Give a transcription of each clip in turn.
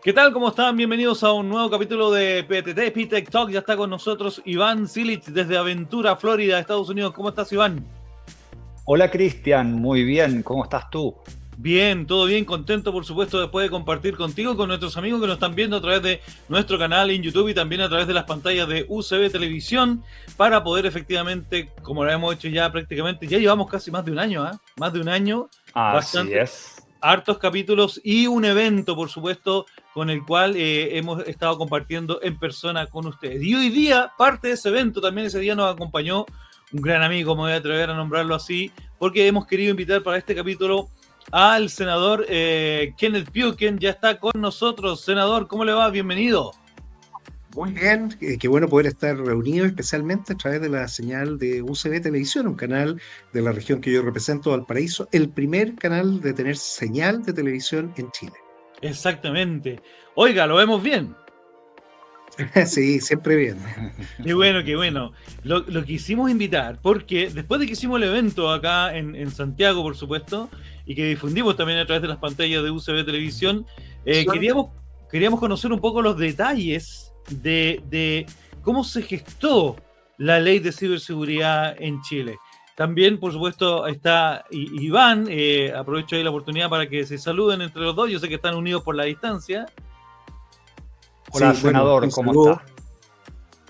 ¿Qué tal? ¿Cómo están? Bienvenidos a un nuevo capítulo de PTT, P-Tech Talk. Ya está con nosotros Iván Silich desde Aventura, Florida, Estados Unidos. ¿Cómo estás, Iván? Hola Cristian, muy bien, ¿cómo estás tú? Bien, todo bien, contento por supuesto después de compartir contigo, con nuestros amigos que nos están viendo a través de nuestro canal en YouTube y también a través de las pantallas de UCB Televisión para poder efectivamente, como lo hemos hecho ya prácticamente, ya llevamos casi más de un año, más de un año, Así bastante, es. hartos capítulos y un evento por supuesto con el cual hemos estado compartiendo en persona con ustedes. Y hoy día, parte de ese evento, también ese día nos acompañó un gran amigo, me voy a atrever a nombrarlo así, porque hemos querido invitar para este capítulo al senador Kenneth Pugh, quien ya está con nosotros. Senador, ¿cómo le va? Bienvenido. Muy bien, qué bueno poder estar reunido especialmente a través de la señal de UCB Televisión, un canal de la región que yo represento, Valparaíso, el primer canal de tener señal de televisión en Chile. Exactamente. Oiga, ¿lo vemos bien? Sí, siempre bien. Qué bueno, qué bueno. Lo quisimos invitar porque después de que hicimos el evento acá en Santiago, por supuesto, y que difundimos también a través de las pantallas de UCB Televisión, queríamos conocer un poco los detalles de cómo se gestó la ley de ciberseguridad en Chile. También, por supuesto, está Iván. Aprovecho ahí la oportunidad para que se saluden entre los dos. Yo sé que están unidos por la distancia. Hola Sí, bueno, senador, un ¿cómo saludo. está?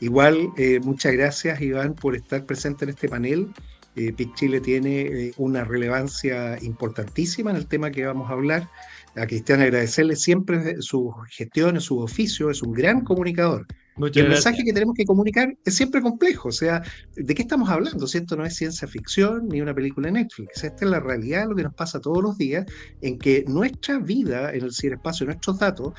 Igual, muchas gracias, Iván, por estar presente en este panel. PIC Chile tiene una relevancia importantísima en el tema que vamos a hablar. A Cristian agradecerle siempre sus gestiones, su oficio, es un gran comunicador. Y Muchas el mensaje gracias. que tenemos que comunicar es siempre complejo, o sea, ¿de qué estamos hablando? Si esto no es ciencia ficción ni una película de Netflix, esta es la realidad, lo que nos pasa todos los días, en que nuestra vida en el ciberespacio, nuestros datos,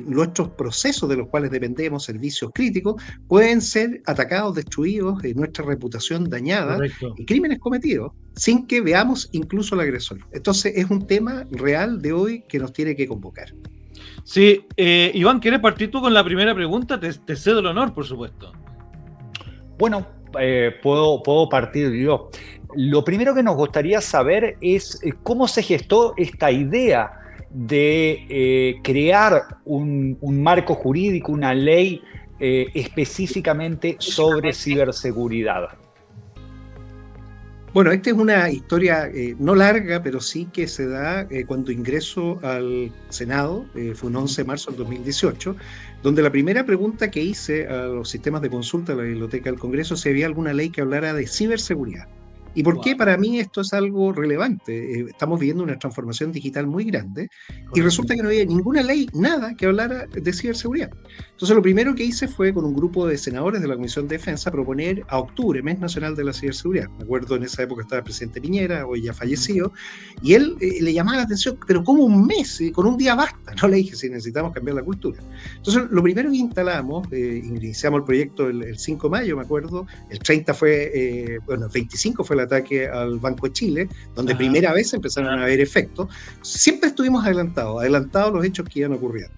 nuestros procesos de los cuales dependemos, servicios críticos, pueden ser atacados, destruidos, nuestra reputación dañada Correcto. y crímenes cometidos sin que veamos incluso al agresor. Entonces es un tema real de hoy que nos tiene que convocar. Sí, Iván, ¿quieres partir tú con la primera pregunta? Te cedo el honor, por supuesto. Bueno, puedo partir yo. Lo primero que nos gustaría saber es cómo se gestó esta idea de crear un marco jurídico, una ley específicamente sobre ciberseguridad. Bueno, esta es una historia no larga, pero sí que se da cuando ingreso al Senado, fue un 11 de marzo del 2018, donde la primera pregunta que hice a los sistemas de consulta de la Biblioteca del Congreso si había alguna ley que hablara de ciberseguridad. ¿Y por qué Wow, para mí esto es algo relevante? Estamos viviendo una transformación digital muy grande y correcto. resulta que no había ninguna ley, nada que hablara de ciberseguridad. Entonces lo primero que hice fue con un grupo de senadores de la Comisión de Defensa proponer a octubre, Mes Nacional de la Ciberseguridad. Me acuerdo en esa época estaba el presidente Piñera, hoy ya fallecido, y él le llamaba la atención, pero ¿cómo un mes? Con un día basta. No le dije si necesitamos cambiar la cultura. Entonces lo primero que instalamos, iniciamos el proyecto el 5 de mayo, me acuerdo, el 30 fue, bueno, el 25 fue el ataque al Banco de Chile, donde Ajá. primera vez empezaron a haber efectos. Siempre estuvimos adelantados los hechos que iban ocurriendo.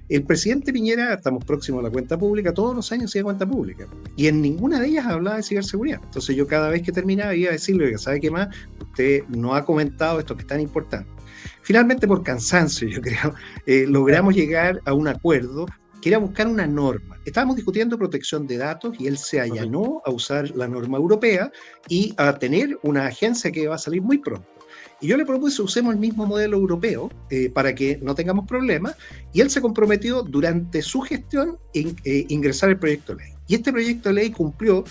El presidente Piñera, estamos próximos a la cuenta pública, todos los años hacía cuenta pública. Y en ninguna de ellas hablaba de ciberseguridad. Entonces yo cada vez que terminaba iba a decirle, ¿sabe qué más? Usted no ha comentado esto que es tan importante. Finalmente, por cansancio, yo creo, logramos llegar a un acuerdo que era buscar una norma. Estábamos discutiendo protección de datos y él se allanó a usar la norma europea y a tener una agencia que va a salir muy pronto. Y yo le propuse usemos el mismo modelo europeo para que no tengamos problemas, y él se comprometió durante su gestión en ingresar el proyecto de ley. Y este proyecto de ley cumplió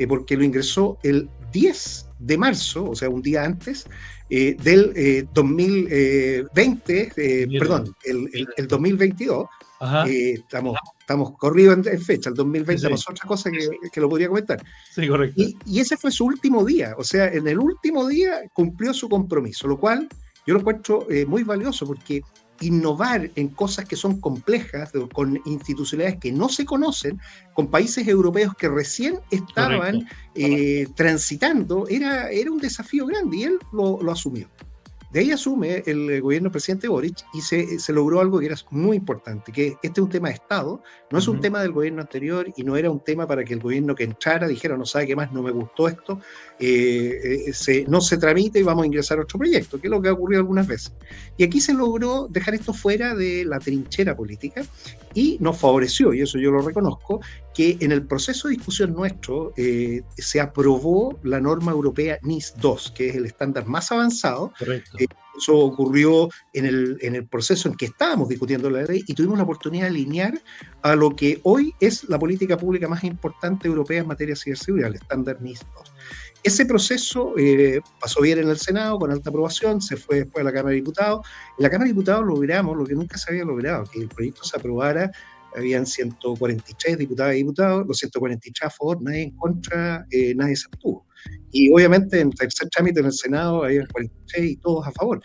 porque lo ingresó el 10 de marzo, o sea, un día antes del 2020, perdón, el 2022. Ajá. Estamos corridos en fecha, el 2020 Sí, sí. pasó otra cosa que lo podría comentar. Sí, correcto. Y ese fue su último día, o sea, en el último día cumplió su compromiso, lo cual yo lo encuentro muy valioso porque innovar en cosas que son complejas, con institucionalidades que no se conocen, con países europeos que recién estaban Correcto. transitando, era un desafío grande y él lo asumió. De ahí asume el gobierno del presidente Boric y se logró algo que era muy importante, que este es un tema de Estado, no es un tema del gobierno anterior y no era un tema para que el gobierno que entrara dijera, no sabe qué más, no me gustó esto, no se tramite y vamos a ingresar a otro proyecto, que es lo que ha ocurrido algunas veces. Y aquí se logró dejar esto fuera de la trinchera política y nos favoreció, y eso yo lo reconozco, que en el proceso de discusión nuestro se aprobó la norma europea NIS 2, que es el estándar más avanzado. Correcto. Eso ocurrió en el proceso en que estábamos discutiendo la ley y tuvimos la oportunidad de alinear a lo que hoy es la política pública más importante europea en materia de ciberseguridad, el estándar NIS 2. Ese proceso pasó bien en el Senado con alta aprobación, se fue después a la Cámara de Diputados. En la Cámara de Diputados logramos lo que nunca se había logrado, que el proyecto se aprobara. Habían 143 diputadas y diputados, los 143 a favor, nadie en contra, nadie se abstuvo. Y obviamente en tercer trámite en el Senado había 46 y todos a favor.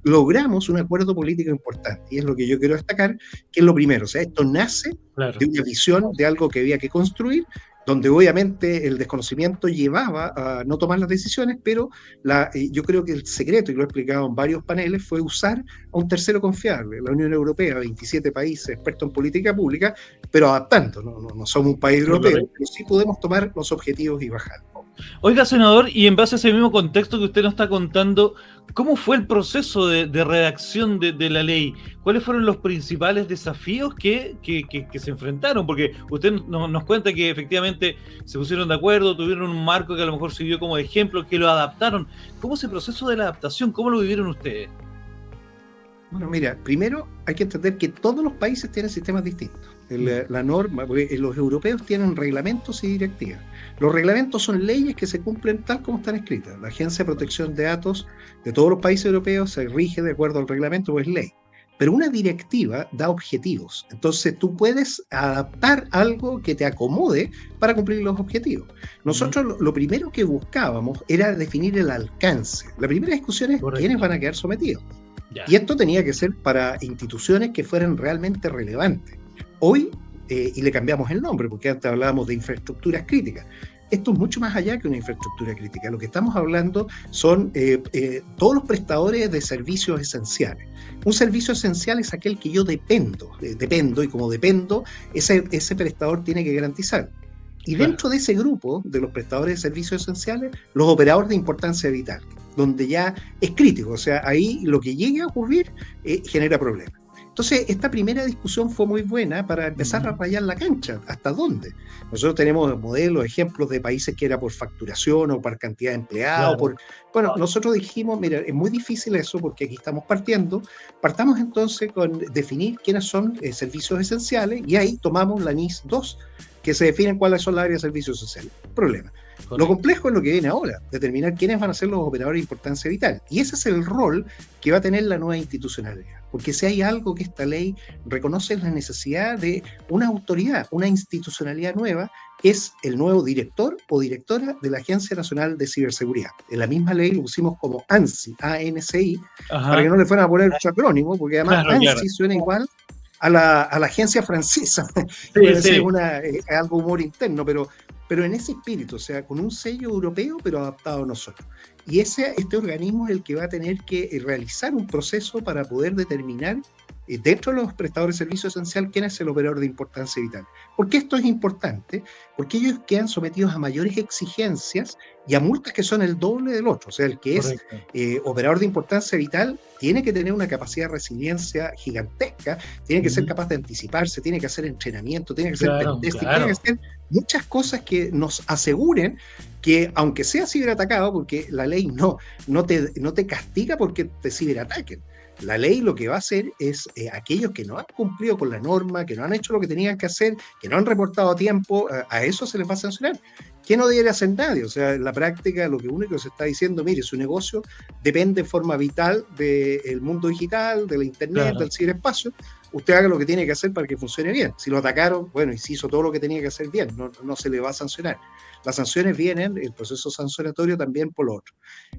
Logramos un acuerdo político importante y es lo que yo quiero destacar, que es lo primero. O sea, esto nace de una visión de algo que había que construir, donde obviamente el desconocimiento llevaba a no tomar las decisiones, pero yo creo que el secreto, y lo he explicado en varios paneles, fue usar a un tercero confiable, la Unión Europea, 27 países expertos en política pública, pero adaptando, no somos un país europeo, pero sí podemos tomar los objetivos y bajar. Oiga, senador, y en base a ese mismo contexto que usted nos está contando, ¿cómo fue el proceso de redacción de la ley? ¿Cuáles fueron los principales desafíos que se enfrentaron? Porque usted nos cuenta que efectivamente se pusieron de acuerdo, tuvieron un marco que a lo mejor sirvió como ejemplo, que lo adaptaron. ¿Cómo es el proceso de la adaptación? ¿Cómo lo vivieron ustedes? Bueno, mira, primero hay que entender que todos los países tienen sistemas distintos. La norma, porque los europeos tienen reglamentos y directivas. Los reglamentos son leyes que se cumplen tal como están escritas. La Agencia de Protección de Datos de todos los países europeos se rige de acuerdo al reglamento, pues es ley. Pero una directiva da objetivos. Entonces tú puedes adaptar algo que te acomode para cumplir los objetivos. Nosotros lo primero que buscábamos era definir el alcance. La primera discusión es quiénes van a quedar sometidos. Ya. Y esto tenía que ser para instituciones que fueran realmente relevantes. Hoy, y le cambiamos el nombre, porque antes hablábamos de infraestructuras críticas. Esto es mucho más allá que una infraestructura crítica. Lo que estamos hablando son todos los prestadores de servicios esenciales. Un servicio esencial es aquel que yo dependo, y como dependo, ese prestador tiene que garantizar. Y dentro de ese grupo de los prestadores de servicios esenciales, los operadores de importancia vital, donde ya es crítico, o sea, ahí lo que llegue a ocurrir genera problemas. Entonces, esta primera discusión fue muy buena para empezar a rayar la cancha. ¿Hasta dónde? Nosotros tenemos modelos, ejemplos de países que era por facturación o por cantidad de empleados. Bueno, nosotros dijimos, mira, es muy difícil eso porque aquí estamos partiendo. Partamos entonces con definir quiénes son servicios esenciales y ahí tomamos la NIS 2, que se definen cuáles son las áreas de servicios esenciales. Problema. Correcto. Lo complejo es lo que viene ahora, determinar quiénes van a ser los operadores de importancia vital. Y ese es el rol que va a tener la nueva institucionalidad. Porque si hay algo que esta ley reconoce es la necesidad de una autoridad, una institucionalidad nueva, es el nuevo director o directora de la Agencia Nacional de Ciberseguridad. En la misma ley lo pusimos como ANSI, A-N-C-I, para que no le fueran a poner su acrónimo, porque además ANSI suena igual a la agencia francesa. Sí. Es algo humor interno, pero en ese espíritu, o sea, con un sello europeo, pero adaptado a nosotros. Y este organismo es el que va a tener que realizar un proceso para poder determinar, dentro de los prestadores de servicio esencial, quién es el operador de importancia vital. ¿Por qué esto es importante? Porque ellos quedan sometidos a mayores exigencias y a multas que son el doble del otro. O sea, el que es operador de importancia vital tiene que tener una capacidad de resiliencia gigantesca, tiene que ser capaz de anticiparse, tiene que hacer entrenamiento, tiene que hacer pentesting, tiene que hacer muchas cosas que nos aseguren que, aunque sea ciberatacado, porque la ley no te castiga porque te ciberataquen. La ley lo que va a hacer es aquellos que no han cumplido con la norma, que no han hecho lo que tenían que hacer, que no han reportado a tiempo, a eso se les va a sancionar. ¿Qué no debería hacer nadie? O sea, en la práctica lo que único que se está diciendo, mire, su negocio depende de forma vital del mundo digital, de la internet, del ciberespacio. usted haga lo que tiene que hacer para que funcione bien. Si lo atacaron, bueno, y si hizo todo lo que tenía que hacer bien, no se le va a sancionar. Las sanciones vienen, el proceso sancionatorio también por lo otro.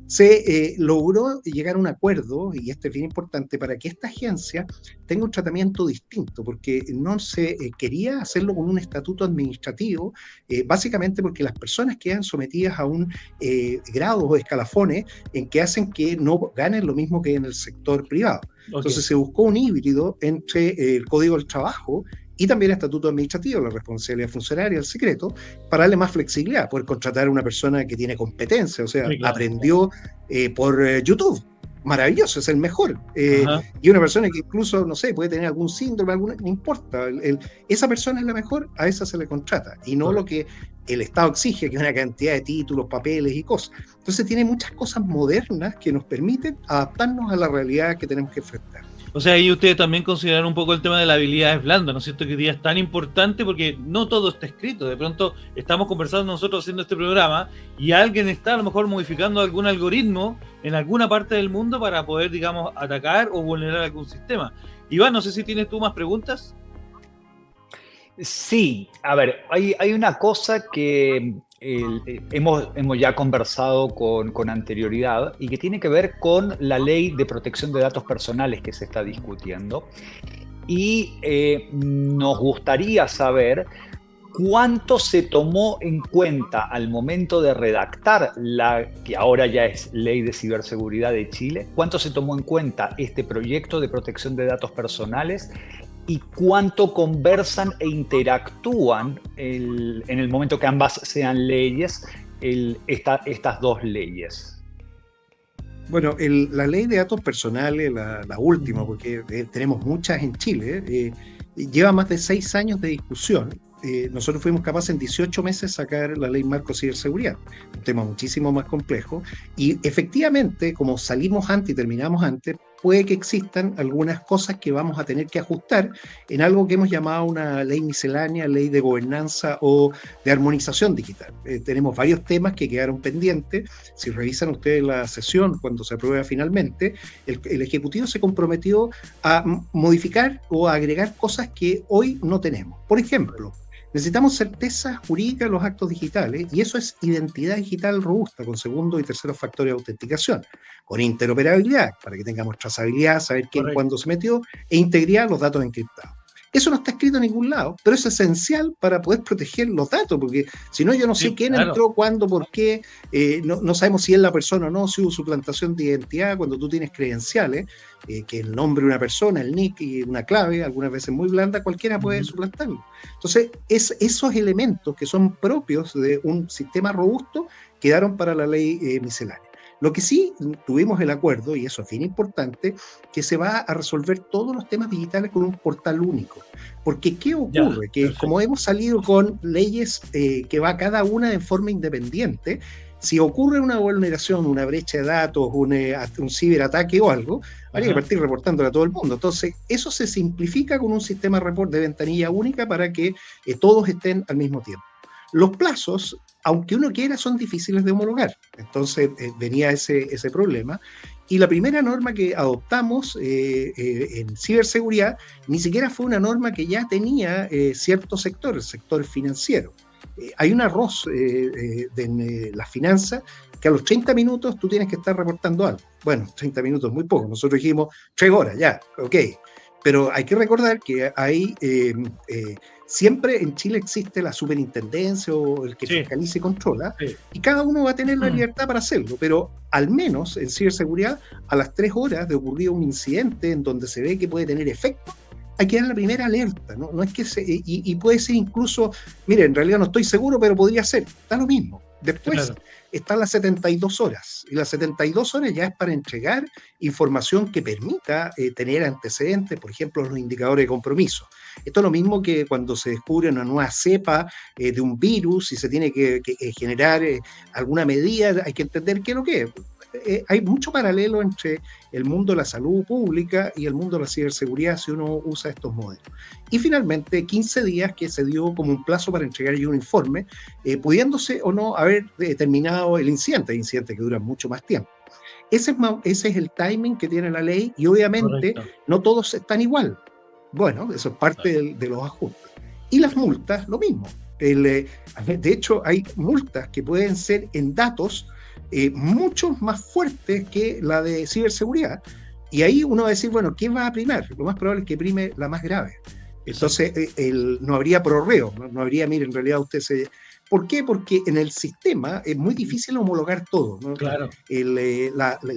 Se logró llegar a un acuerdo, y este es bien importante, para que esta agencia tenga un tratamiento distinto, porque no se quería hacerlo con un estatuto administrativo, básicamente porque las personas quedan sometidas a un grado o escalafones en que hacen que no ganen lo mismo que en el sector privado. Entonces se buscó un híbrido entre el Código del Trabajo y también el estatuto administrativo, la responsabilidad funcionaria, el secreto, para darle más flexibilidad, poder contratar a una persona que tiene competencia, o sea, sí, claro, aprendió por YouTube. Maravilloso, es el mejor. Y una persona que incluso, no sé, puede tener algún síndrome, no importa. Esa persona es la mejor, a esa se le contrata. Y no lo que el Estado exige, que es una cantidad de títulos, papeles y cosas. Entonces tiene muchas cosas modernas que nos permiten adaptarnos a la realidad que tenemos que enfrentar. O sea, ahí ustedes también consideran un poco el tema de la habilidad blanda, ¿no es cierto? Que hoy día es tan importante porque no todo está escrito. De pronto estamos conversando nosotros haciendo este programa y alguien está a lo mejor modificando algún algoritmo en alguna parte del mundo para poder, digamos, atacar o vulnerar algún sistema. Iván, no sé si tienes tú más preguntas. Sí, a ver, hay una cosa que hemos ya conversado con anterioridad y que tiene que ver con la ley de protección de datos personales que se está discutiendo. Y nos gustaría saber cuánto se tomó en cuenta al momento de redactar la que ahora ya es Ley de Ciberseguridad de Chile, cuánto se tomó en cuenta este proyecto de protección de datos personales y cuánto conversan e interactúan en el momento que ambas sean leyes, estas dos leyes. Bueno, la ley de datos personales, la última, porque tenemos muchas en Chile, lleva más de 6 años de discusión. Nosotros fuimos capaces en 18 meses sacar la ley marco ciberseguridad, un tema muchísimo más complejo, y efectivamente, como salimos antes y terminamos antes, puede que existan algunas cosas que vamos a tener que ajustar en algo que hemos llamado una ley miscelánea, ley de gobernanza o de armonización digital. Tenemos varios temas que quedaron pendientes. Si revisan ustedes la sesión cuando se aprueba finalmente, el Ejecutivo se comprometió a modificar o a agregar cosas que hoy no tenemos. Por ejemplo, necesitamos certeza jurídica en los actos digitales y eso es identidad digital robusta con segundo y terceros factores de autenticación, con interoperabilidad para que tengamos trazabilidad, saber quién, cuándo se metió e integridad de los datos encriptados. Eso no está escrito en ningún lado, pero es esencial para poder proteger los datos, porque si no yo no sé quién entró, cuándo, por qué, no sabemos si es la persona o no, si hubo suplantación de identidad, cuando tú tienes credenciales, que el nombre de una persona, el nick y una clave, algunas veces muy blanda, cualquiera puede suplantarlo. Entonces, esos elementos que son propios de un sistema robusto quedaron para la ley miscelánea. Lo que sí tuvimos el acuerdo, y eso es bien importante, que se va a resolver todos los temas digitales con un portal único. Porque ¿qué ocurre? Que como hemos salido con leyes que va cada una de forma independiente, si ocurre una vulneración, una brecha de datos, un ciberataque o algo, habría que partir reportándole a todo el mundo. Entonces, eso se simplifica con un sistema de ventanilla única para que todos estén al mismo tiempo. Los plazos, aunque uno quiera, son difíciles de homologar. Entonces venía ese problema. Y la primera norma que adoptamos en ciberseguridad ni siquiera fue una norma que ya tenía cierto sector, el sector financiero. Hay un arroz de las finanzas que a los 30 minutos tú tienes que estar reportando algo. Bueno, 30 minutos es muy poco. Nosotros dijimos 3 horas, ya, ok. Pero hay que recordar que hay... siempre en Chile existe la superintendencia o el que fiscaliza y controla, y cada uno va a tener la libertad para hacerlo, pero al menos en ciberseguridad, a las 3 horas de ocurrir un incidente en donde se ve que puede tener efecto, hay que dar la primera alerta, ¿no? No es que y puede ser incluso, mire, en realidad no estoy seguro, pero podría ser, da lo mismo. Después están las 72 horas, y las 72 horas ya es para entregar información que permita tener antecedentes, por ejemplo, los indicadores de compromiso. Esto es lo mismo que cuando se descubre una nueva cepa de un virus y se tiene que generar alguna medida, hay que entender qué es lo que es. Hay mucho paralelo entre el mundo de la salud pública y el mundo de la ciberseguridad si uno usa estos modelos. Y finalmente, 15 días que se dio como un plazo para entregar un informe, pudiéndose o no haber terminado el incidente. Hay incidentes que duran mucho más tiempo. Ese es el timing que tiene la ley y obviamente no todos están igual. Bueno, eso es parte de los ajustes. Y las multas, lo mismo. De hecho, hay multas que pueden ser en datos mucho más fuertes que la de ciberseguridad. Y ahí uno va a decir, bueno, ¿quién va a primar? Lo más probable es que prime la más grave. Entonces, no habría prorreo, no habría, mire, en realidad usted se... ¿Por qué? Porque en el sistema es muy difícil homologar todo, ¿no? Claro. El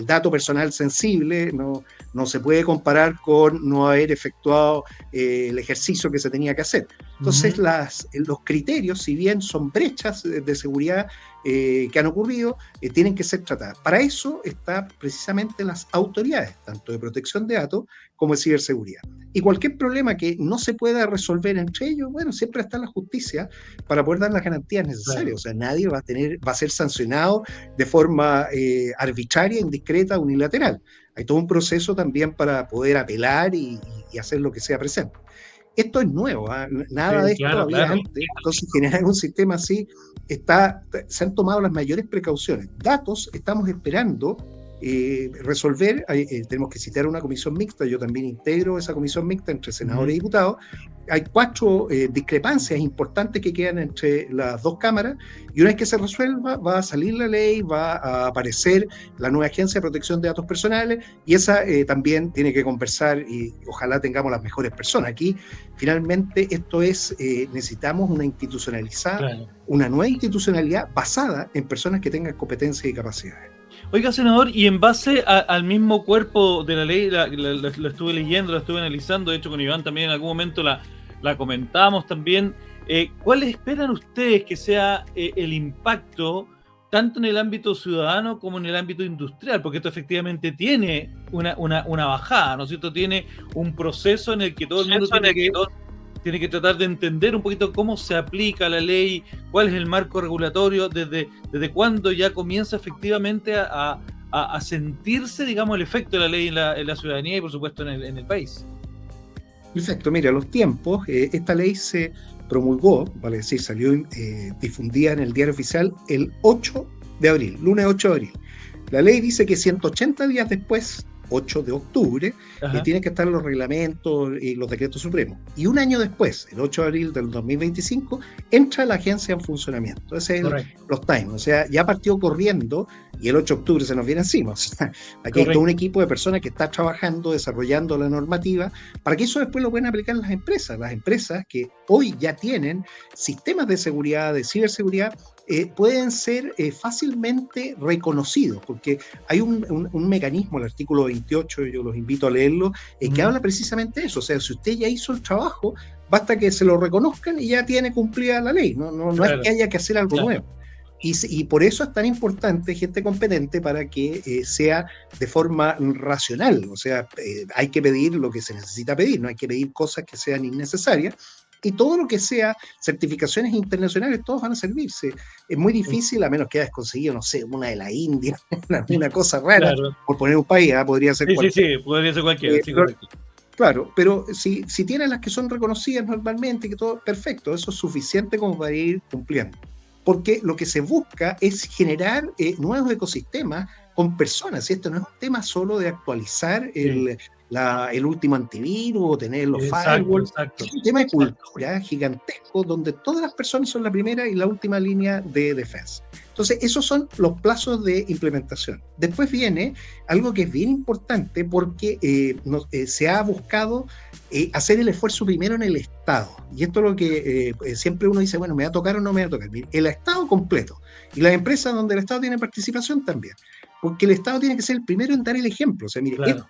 dato personal sensible no se puede comparar con no haber efectuado el ejercicio que se tenía que hacer. Entonces, los criterios, si bien son brechas de seguridad que han ocurrido, tienen que ser tratadas. Para eso están precisamente las autoridades, tanto de protección de datos como de ciberseguridad. Y cualquier problema que no se pueda resolver entre ellos, bueno, siempre está la justicia para poder dar las garantías necesarias. Claro. O sea, nadie va a ser sancionado de forma arbitraria, indiscreta, unilateral. Hay todo un proceso también para poder apelar y hacer lo que sea presente. Esto es nuevo, ¿eh? Nada de esto había antes. Entonces, generar un sistema así, se han tomado las mayores precauciones. Datos, estamos esperando resolver, tenemos que citar una comisión mixta, yo también integro esa comisión mixta entre senadores y diputados. Hay 4 discrepancias importantes que quedan entre las 2 cámaras, y una vez que se resuelva va a salir la ley, va a aparecer la nueva Agencia de Protección de Datos Personales, y esa también tiene que conversar, y ojalá tengamos las mejores personas. Aquí finalmente esto es, necesitamos una institucionalizada, una nueva institucionalidad basada en personas que tengan competencias y capacidades. Oiga, senador, y en base al mismo cuerpo de la ley, lo estuve leyendo, lo estuve analizando, de hecho con Iván también en algún momento la comentamos también, ¿cuáles esperan ustedes que sea el impacto tanto en el ámbito ciudadano como en el ámbito industrial? Porque esto efectivamente tiene una bajada, ¿no es cierto? Tiene un proceso en el que todo el mundo tiene que tratar de entender un poquito cómo se aplica la ley, cuál es el marco regulatorio, desde cuándo ya comienza efectivamente a sentirse, digamos, el efecto de la ley en la ciudadanía y, por supuesto, en el país. Perfecto, mira, los tiempos, esta ley se promulgó, vale decir, salió difundida en el diario oficial el 8 de abril, lunes 8 de abril. La ley dice que 180 días después, 8 de octubre, tienen que estar los reglamentos y los decretos supremos. Y un año después, el 8 de abril del 2025, entra la agencia en funcionamiento. Ese es los times. O sea, ya partió corriendo y el 8 de octubre se nos viene encima. O sea, aquí hay todo un equipo de personas que está trabajando, desarrollando la normativa, para que eso después lo puedan aplicar las empresas. Las empresas que hoy ya tienen sistemas de seguridad, de ciberseguridad, pueden ser fácilmente reconocidos, porque hay un mecanismo, el artículo 28, yo los invito a leerlo, que habla precisamente de eso. O sea, si usted ya hizo el trabajo, basta que se lo reconozcan y ya tiene cumplida la ley, no es que haya que hacer algo nuevo. Y por eso es tan importante gente competente, para que sea de forma racional. O sea, hay que pedir lo que se necesita pedir, no hay que pedir cosas que sean innecesarias. Y todo lo que sea certificaciones internacionales, todos van a servirse. Es muy difícil, a menos que hayas conseguido, no sé, una de la India, una cosa rara, por poner un país, podría ser cualquiera. Sí, podría ser cualquiera. Claro, pero si tienen las que son reconocidas normalmente, que todo, perfecto, eso es suficiente como para ir cumpliendo. Porque lo que se busca es generar nuevos ecosistemas con personas, y esto no es un tema solo de actualizar el último antivirus o tener los firewalls. Es un tema de cultura gigantesco, donde todas las personas son la primera y la última línea de defensa. Entonces, esos son los plazos de implementación. Después viene algo que es bien importante, porque se ha buscado hacer el esfuerzo primero en el Estado. Y esto es lo que siempre uno dice, bueno, ¿me va a tocar o no me va a tocar? El Estado completo. Y las empresas donde el Estado tiene participación también. Porque el Estado tiene que ser el primero en dar el ejemplo. O sea, mire, esto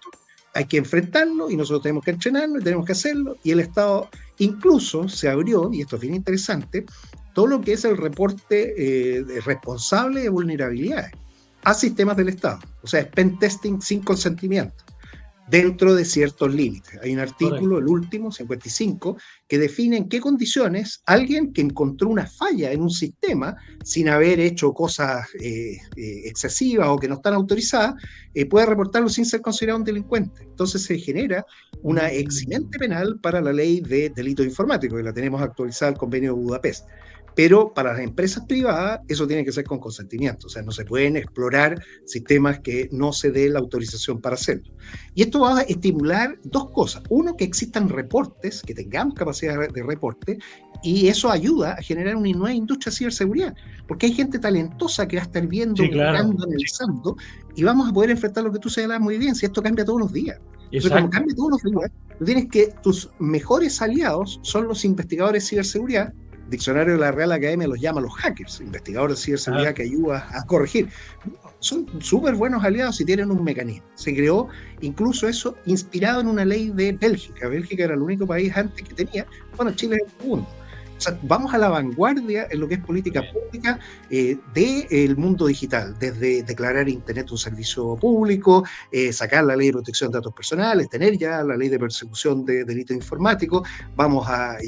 hay que enfrentarlo y nosotros tenemos que entrenarlo y tenemos que hacerlo. Y el Estado incluso se abrió, y esto es bien interesante, todo lo que es el reporte responsable de vulnerabilidades a sistemas del Estado. O sea, es pen testing sin consentimiento, dentro de ciertos límites. Hay un artículo, el último, 55, que define en qué condiciones alguien que encontró una falla en un sistema sin haber hecho cosas excesivas o que no están autorizadas, puede reportarlo sin ser considerado un delincuente. Entonces se genera una eximente penal para la ley de delitos informáticos, que la tenemos actualizada al convenio de Budapest. Pero para las empresas privadas eso tiene que ser con consentimiento, o sea, no se pueden explorar sistemas que no se dé la autorización para hacerlo. Y esto va a estimular dos cosas. Uno, que existan reportes, que tengamos capacidad de reporte, y eso ayuda a generar una nueva industria de ciberseguridad, porque hay gente talentosa que va a estar viendo, Sí, claro. buscando, analizando, y vamos a poder enfrentar lo que tú señalabas muy bien, si esto cambia todos los días. Entonces, como cambia todos los días, tú tienes que tus mejores aliados son los investigadores de ciberseguridad. Diccionario de la Real Academia los llama los hackers, investigadores de ciberseguridad que ayudan a corregir. Son súper buenos aliados y tienen un mecanismo. Se creó incluso eso inspirado en una ley de Bélgica. Bélgica era el único país antes que tenía, bueno, Chile es el segundo. O sea, vamos a la vanguardia en lo que es política pública del mundo digital, desde declarar Internet un servicio público, sacar la ley de protección de datos personales, tener ya la ley de persecución de delitos informáticos, vamos a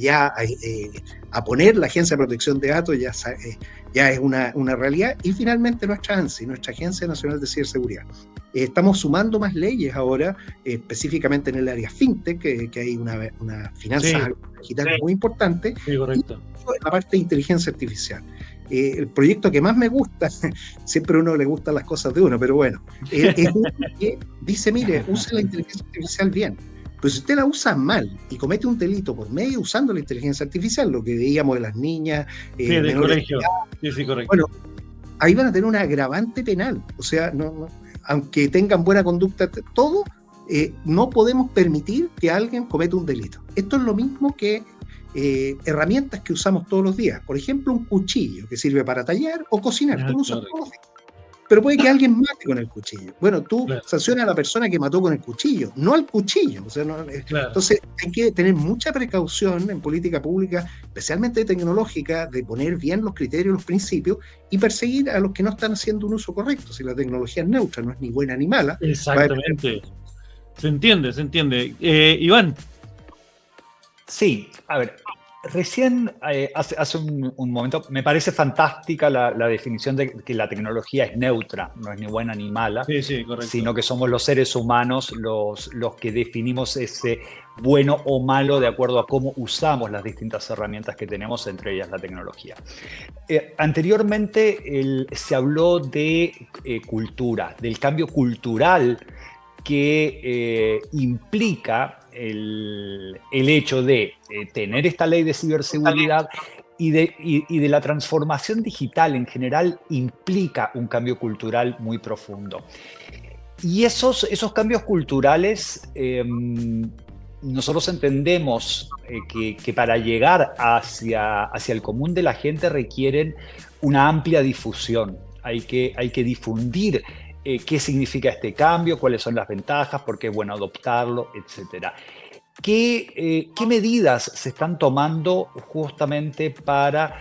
poner la Agencia de Protección de Datos, ya es una realidad, y finalmente nuestra ANSI, nuestra Agencia Nacional de Ciberseguridad. Estamos sumando más leyes ahora, específicamente en el área fintech, que hay una finanza digital muy importante, y la parte de inteligencia artificial. El proyecto que más me gusta, siempre a uno le gustan las cosas de uno, pero bueno, es uno que dice, mire, use la inteligencia artificial bien. Pero si usted la usa mal y comete un delito por medio usando la inteligencia artificial, lo que veíamos de las niñas, del colegio. Sí, correcto. Bueno, ahí van a tener un agravante penal. O sea, aunque tengan buena conducta, todo, no podemos permitir que alguien cometa un delito. Esto es lo mismo que herramientas que usamos todos los días. Por ejemplo, un cuchillo que sirve para tallar o cocinar. Tú lo usas todos los días. Pero puede que alguien mate con el cuchillo. Bueno, tú sancionas a la persona que mató con el cuchillo, no al cuchillo. O sea, entonces hay que tener mucha precaución en política pública, especialmente tecnológica, de poner bien los criterios, los principios y perseguir a los que no están haciendo un uso correcto. Si la tecnología es neutra, no es ni buena ni mala. Exactamente. Se entiende. Iván. Sí, a ver, recién hace un momento me parece fantástica la definición de que la tecnología es neutra, no es ni buena ni mala, sino que somos los seres humanos los que definimos ese bueno o malo de acuerdo a cómo usamos las distintas herramientas que tenemos, entre ellas la tecnología. Anteriormente se habló de cultura, del cambio cultural que implica el hecho de tener esta ley de ciberseguridad y de la transformación digital en general implica un cambio cultural muy profundo. Y esos cambios culturales, nosotros entendemos que para llegar hacia el común de la gente requieren una amplia difusión. Hay que difundir qué significa este cambio, cuáles son las ventajas, por qué es bueno adoptarlo, etc. ¿Qué medidas se están tomando justamente para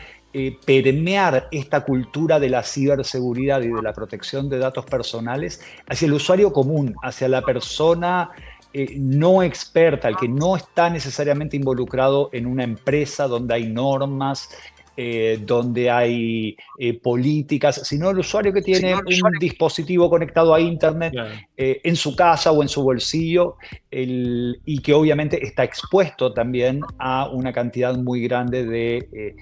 permear esta cultura de la ciberseguridad y de la protección de datos personales hacia el usuario común, hacia la persona no experta, el que no está necesariamente involucrado en una empresa donde hay normas, donde hay políticas, sino el usuario que tiene un dispositivo conectado a Internet en su casa o en su bolsillo y que obviamente está expuesto también a una cantidad muy grande de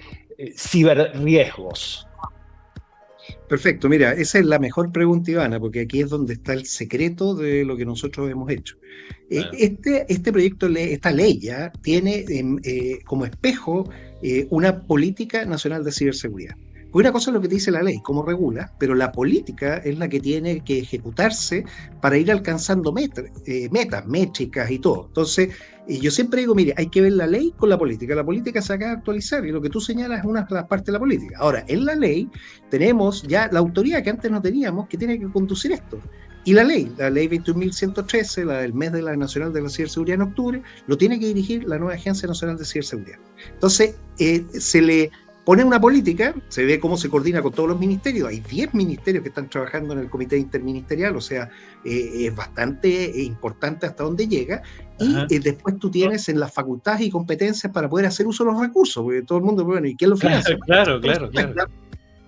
ciberriesgos. Perfecto, mira, esa es la mejor pregunta, Ivana, porque aquí es donde está el secreto de lo que nosotros hemos hecho. Este proyecto, esta ley ya tiene como espejo una política nacional de ciberseguridad. Una cosa es lo que te dice la ley, cómo regula, pero la política es la que tiene que ejecutarse para ir alcanzando metas, métricas y todo. Entonces, yo siempre digo, mire, hay que ver la ley con la política. La política se acaba de actualizar y lo que tú señalas es una de las partes de la política. Ahora, en la ley tenemos ya la autoridad que antes no teníamos que tiene que conducir esto. Y la ley 21.113, la del mes de la Nacional de la Ciberseguridad en octubre, lo tiene que dirigir la nueva Agencia Nacional de Ciberseguridad. Entonces, se le pone una política, se ve cómo se coordina con todos los ministerios. Hay 10 ministerios que están trabajando en el comité interministerial, o sea, es bastante importante hasta dónde llega. Y después tú tienes en las facultades y competencias para poder hacer uso de los recursos, porque todo el mundo, bueno, ¿y quién lo financia? Claro.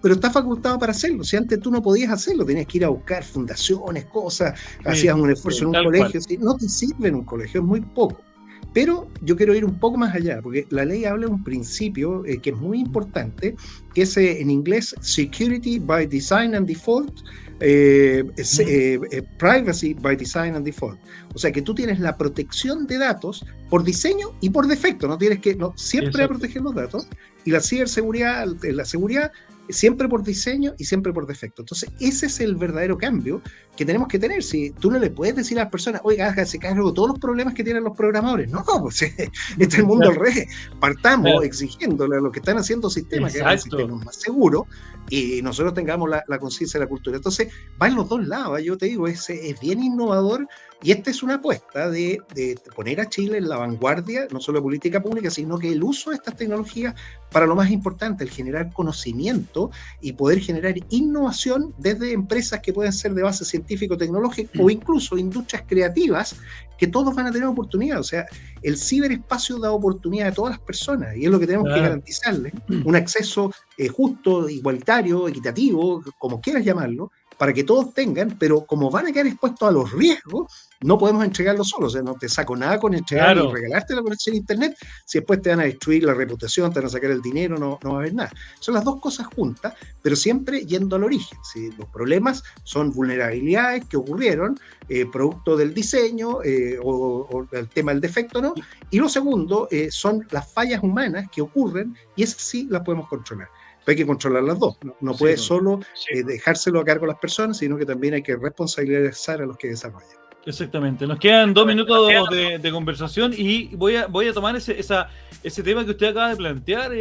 Pero está facultado para hacerlo. Si antes tú no podías hacerlo, tenías que ir a buscar fundaciones, cosas, hacías un esfuerzo en un colegio. No te sirve en un colegio, es muy poco. Pero yo quiero ir un poco más allá, porque la ley habla de un principio que es muy importante, que es en inglés Security by Design and Default, Privacy by Design and Default. O sea que tú tienes la protección de datos por diseño y por defecto, no tienes que siempre a proteger los datos, y la ciberseguridad, la seguridad siempre por diseño y siempre por defecto. Entonces ese es el verdadero cambio que tenemos que tener. Si tú no le puedes decir a las personas, oiga, hágase cargo de todos los problemas que tienen los programadores, no, pues este es el mundo al revés. Partamos exigiéndole a los que están haciendo sistemas que hagan sistemas más seguros y nosotros tengamos la conciencia de la cultura. Entonces va en los dos lados, yo te digo, es bien innovador. Y esta es una apuesta de poner a Chile en la vanguardia, no solo de política pública, sino que el uso de estas tecnologías para lo más importante, el generar conocimiento y poder generar innovación desde empresas que pueden ser de base científico-tecnológica o incluso industrias creativas, que todos van a tener oportunidad. O sea, el ciberespacio da oportunidad a todas las personas y es lo que tenemos que garantizarles, un acceso justo, igualitario, equitativo, como quieras llamarlo, para que todos tengan, pero como van a quedar expuestos a los riesgos, no podemos entregarlo solos. O sea, no te saco nada con entregar y regalarte la conexión a internet, si después te van a destruir la reputación, te van a sacar el dinero, no va a haber nada. Son las dos cosas juntas, pero siempre yendo al origen. ¿Sí? Los problemas son vulnerabilidades que ocurrieron, producto del diseño o el tema del defecto, ¿no? Y lo segundo son las fallas humanas que ocurren y esas sí las podemos controlar. Pero hay que controlar las dos, no puede solo dejárselo a cargo a las personas, sino que también hay que responsabilizar a los que desarrollan. Exactamente, nos quedan 2 minutos de conversación y voy a tomar ese tema que usted acaba de plantear,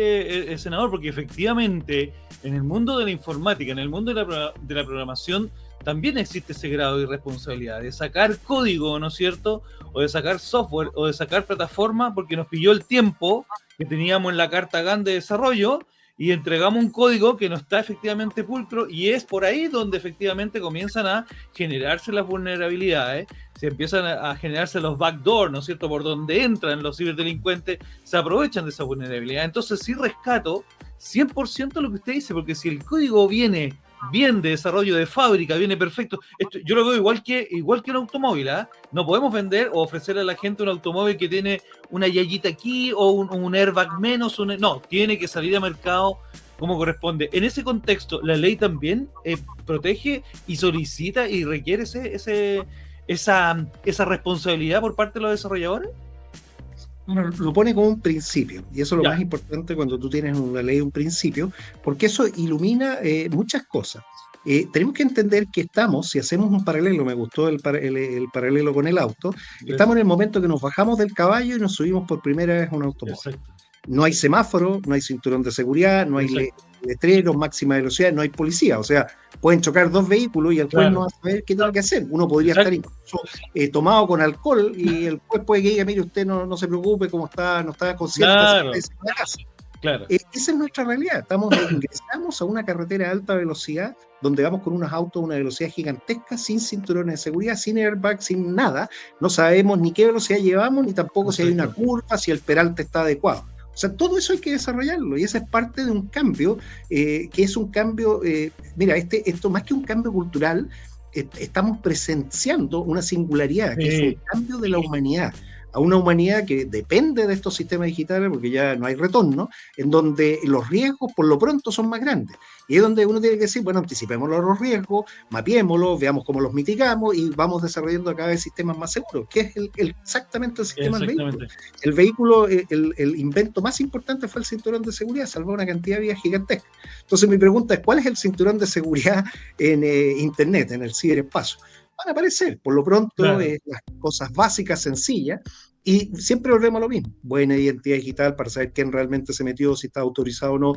senador, porque efectivamente en el mundo de la informática, en el mundo de la programación, también existe ese grado de irresponsabilidad, de sacar código, ¿no es cierto?, o de sacar software, o de sacar plataforma, porque nos pilló el tiempo que teníamos en la carta GAN de desarrollo, y entregamos un código que no está efectivamente pulcro, y es por ahí donde efectivamente comienzan a generarse las vulnerabilidades, se empiezan a generarse los backdoors, ¿no es cierto?, por donde entran los ciberdelincuentes, se aprovechan de esa vulnerabilidad. Entonces sí rescato 100% lo que usted dice, porque si el código viene bien de desarrollo de fábrica, viene perfecto, yo lo veo igual que un automóvil, ¿eh? No podemos vender o ofrecerle a la gente un automóvil que tiene una yayita aquí o un airbag menos, no, tiene que salir a mercado como corresponde. En ese contexto, la ley también protege y solicita y requiere esa responsabilidad por parte de los desarrolladores. Lo pone como un principio, y eso es lo más importante cuando tú tienes una ley, un principio, porque eso ilumina muchas cosas. Tenemos que entender que estamos, si hacemos un paralelo, me gustó el paralelo con el auto, estamos en el momento que nos bajamos del caballo y nos subimos por primera vez a un automóvil. Exacto. No hay semáforo, no hay cinturón de seguridad, no hay letreros, máxima velocidad, no hay policía. O sea, pueden chocar dos vehículos y el juez no va a saber qué tiene que hacer. Uno podría estar incluso tomado con alcohol y el juez puede que diga, mire, usted no se preocupe, como no está consciente de la casa. Claro. Esa es nuestra realidad. Ingresamos a una carretera de alta velocidad donde vamos con unos autos a una velocidad gigantesca, sin cinturones de seguridad, sin airbag, sin nada. No sabemos ni qué velocidad llevamos, ni tampoco si hay una curva, si el peralte está adecuado. O sea, todo eso hay que desarrollarlo y esa es parte de un cambio, que es un cambio, mira, esto más que un cambio cultural, estamos presenciando una singularidad, que es el cambio de la humanidad, a una humanidad que depende de estos sistemas digitales porque ya no hay retorno, en donde los riesgos por lo pronto son más grandes. Y es donde uno tiene que decir, bueno, anticipémoslo a los riesgos, mapeémoslos, veamos cómo los mitigamos y vamos desarrollando cada vez sistemas más seguros, que es exactamente el sistema del vehículo. El vehículo, el invento más importante fue el cinturón de seguridad, salvó una cantidad de vidas gigantesca. Entonces mi pregunta es, ¿cuál es el cinturón de seguridad en Internet, en el ciberespacio? Van a aparecer, por lo pronto, las cosas básicas, sencillas, y siempre volvemos a lo mismo, buena identidad digital para saber quién realmente se metió, si está autorizado o no,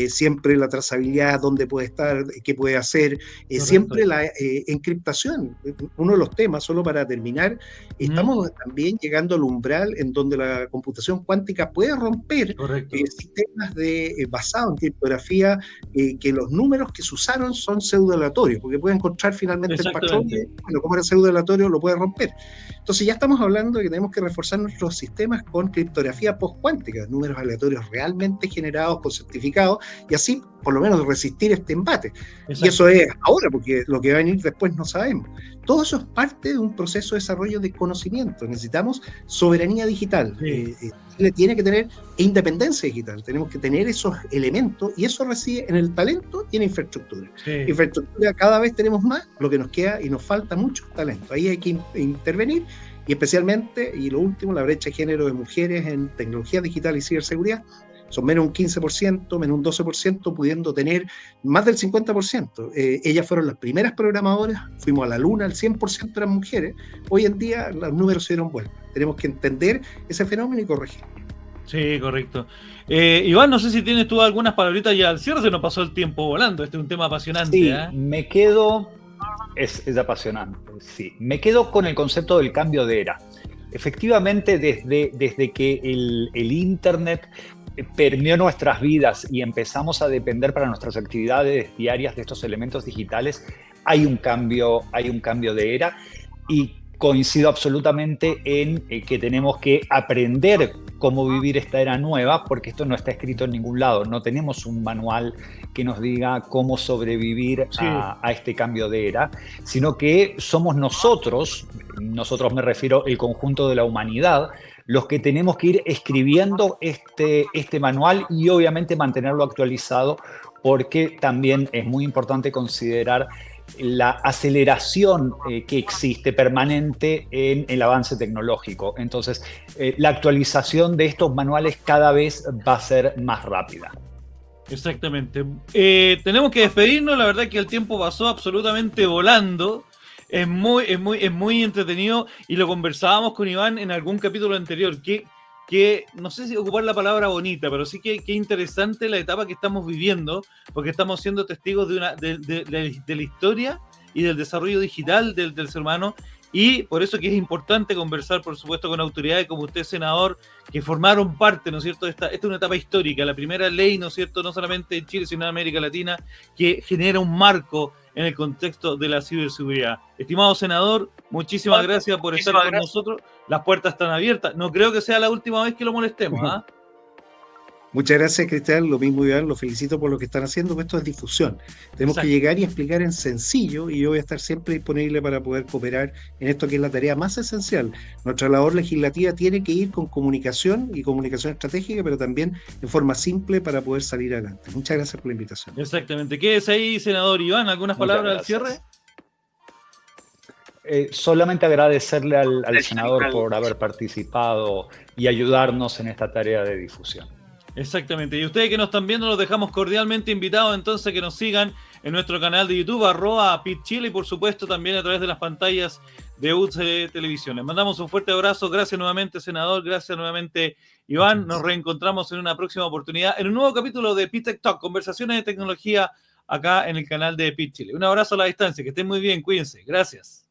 siempre la trazabilidad, dónde puede estar, qué puede hacer, siempre la encriptación, uno de los temas, solo para terminar, estamos también llegando al umbral en donde la computación cuántica puede romper sistemas basados en criptografía, que los números que se usaron son pseudo-aleatorios, porque puede encontrar finalmente el patrón, bueno, como era pseudo-aleatorio, lo puede romper. Entonces ya estamos hablando de que tenemos que reforzar reforzar nuestros sistemas con criptografía postcuántica, números aleatorios realmente generados con certificados, y así por lo menos resistir este embate. Exacto. Y eso es ahora, porque lo que va a venir después no sabemos. Todo eso es parte de un proceso de desarrollo de conocimiento. Necesitamos soberanía digital. Sí. Chile tiene que tener independencia digital. Tenemos que tener esos elementos, y eso reside en el talento y en la infraestructura. Sí. Infraestructura cada vez tenemos más, lo que nos queda y nos falta mucho talento. Ahí hay que intervenir, y especialmente, y lo último, la brecha de género de mujeres en tecnología digital y ciberseguridad son menos un 15%, menos un 12%, pudiendo tener más del 50%. Ellas fueron las primeras programadoras, fuimos a la luna, el 100% eran mujeres. Hoy en día los números se dieron vuelta. Tenemos que entender ese fenómeno y corregirlo. Sí, correcto. Iván, no sé si tienes tú algunas palabritas ya al cierre, se nos pasó el tiempo volando. Este es un tema apasionante. Sí, me quedo... Es apasionante, sí. Me quedo con el concepto del cambio de era. Efectivamente, desde que el Internet permeó nuestras vidas y empezamos a depender para nuestras actividades diarias de estos elementos digitales, hay un cambio de era, y coincido absolutamente en que tenemos que aprender cómo vivir esta era nueva, porque esto no está escrito en ningún lado. No tenemos un manual que nos diga cómo sobrevivir a este cambio de era, sino que somos nosotros me refiero el conjunto de la humanidad, los que tenemos que ir escribiendo este manual, y obviamente mantenerlo actualizado, porque también es muy importante considerar la aceleración que existe permanente en el avance tecnológico. Entonces, la actualización de estos manuales cada vez va a ser más rápida. Exactamente. Tenemos que despedirnos, la verdad que el tiempo pasó absolutamente volando. Es muy entretenido, y lo conversábamos con Iván en algún capítulo anterior, que no sé si ocupar la palabra bonita, pero sí que interesante la etapa que estamos viviendo, porque estamos siendo testigos de la historia y del desarrollo digital del ser humano, y por eso que es importante conversar, por supuesto, con autoridades como usted, senador, que formaron parte, ¿no es cierto?, esta es una etapa histórica, la primera ley, ¿no es cierto?, no solamente en Chile, sino en América Latina, que genera un marco en el contexto de la ciberseguridad. Estimado senador, muchísimas gracias por estar con nosotros. Las puertas están abiertas. No creo que sea la última vez que lo molestemos, ¿ah? Muchas gracias, Cristian. Lo mismo, Iván, lo felicito por lo que están haciendo, porque esto es difusión. Tenemos que llegar y explicar en sencillo, y yo voy a estar siempre disponible para poder cooperar en esto, que es la tarea más esencial. Nuestra labor legislativa tiene que ir con comunicación y comunicación estratégica, pero también en forma simple para poder salir adelante. Muchas gracias por la invitación. Exactamente. Quédese ahí, senador Iván. ¿Algunas palabras al cierre? Solamente agradecerle al senador por haber participado y ayudarnos en esta tarea de difusión. Exactamente. Y ustedes que nos están viendo, los dejamos cordialmente invitados entonces que nos sigan en nuestro canal de YouTube, @PitChile, y por supuesto también a través de las pantallas de UCB Televisión. Les mandamos un fuerte abrazo. Gracias nuevamente, senador. Gracias nuevamente, Iván. Nos reencontramos en una próxima oportunidad en un nuevo capítulo de PitTech Talk, conversaciones de tecnología acá en el canal de PitChile. Un abrazo a la distancia. Que estén muy bien. Cuídense. Gracias.